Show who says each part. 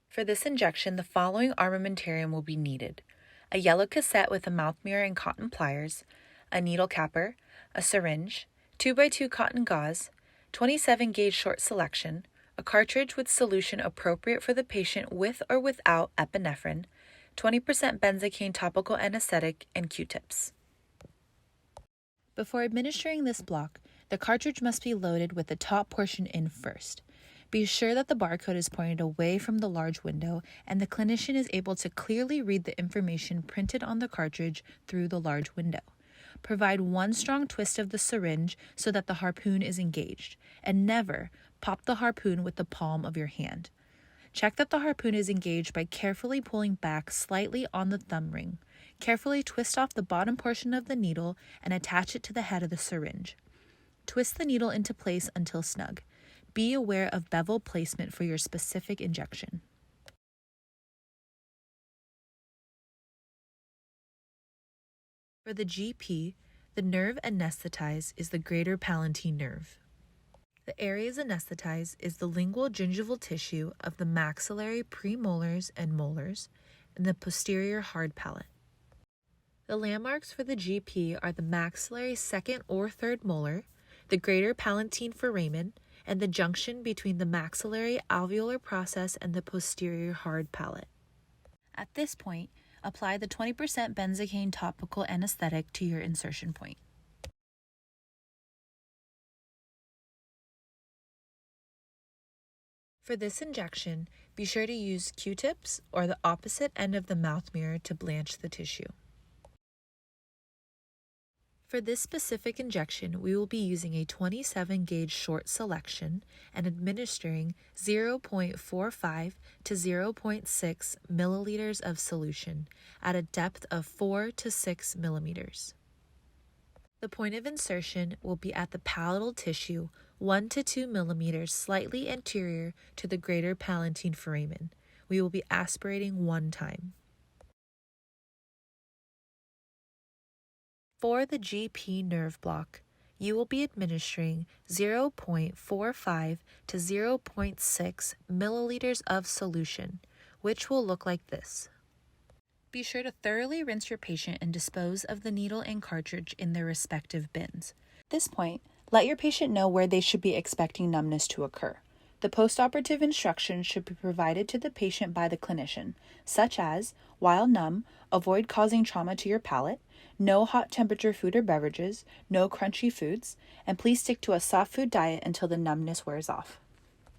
Speaker 1: For this injection, the following armamentarium will be needed: a yellow cassette with a mouth mirror and cotton pliers, a needle capper, a syringe, 2x2 cotton gauze, 27 gauge short selection, a cartridge with solution appropriate for the patient with or without epinephrine, 20% benzocaine topical anesthetic, and Q-tips. Before administering this block, the cartridge must be loaded with the top portion in first. Be sure that the barcode is pointed away from the large window and the clinician is able to clearly read the information printed on the cartridge through the large window. Provide one strong twist of the syringe so that the harpoon is engaged, and never pop the harpoon with the palm of your hand. Check that the harpoon is engaged by carefully pulling back slightly on the thumb ring. Carefully twist off the bottom portion of the needle and attach it to the head of the syringe. Twist the needle into place until snug. Be aware of bevel placement for your specific injection. For the GP, the nerve anesthetized is the greater palatine nerve. The areas anesthetized is the lingual gingival tissue of the maxillary premolars and molars and the posterior hard palate. The landmarks for the GP are the maxillary second or third molar, the greater palatine foramen, and the junction between the maxillary alveolar process and the posterior hard palate. At this point, apply the 20% benzocaine topical anesthetic to your insertion point. For this injection, be sure to use Q-tips or the opposite end of the mouth mirror to blanch the tissue. For this specific injection, we will be using a 27 gauge short selection and administering 0.45 to 0.6 milliliters of solution at a depth of 4 to 6 millimeters. The point of insertion will be at the palatal tissue 1 to 2 millimeters slightly anterior to the greater palatine foramen. We will be aspirating one time. For the GP nerve block, you will be administering 0.45 to 0.6 milliliters of solution, which will look like this. Be sure to thoroughly rinse your patient and dispose of the needle and cartridge in their respective bins. At this point, let your patient know where they should be expecting numbness to occur. The postoperative instructions should be provided to the patient by the clinician, such as, while numb, avoid causing trauma to your palate, no hot temperature food or beverages, no crunchy foods, and please stick to a soft food diet until the numbness wears off.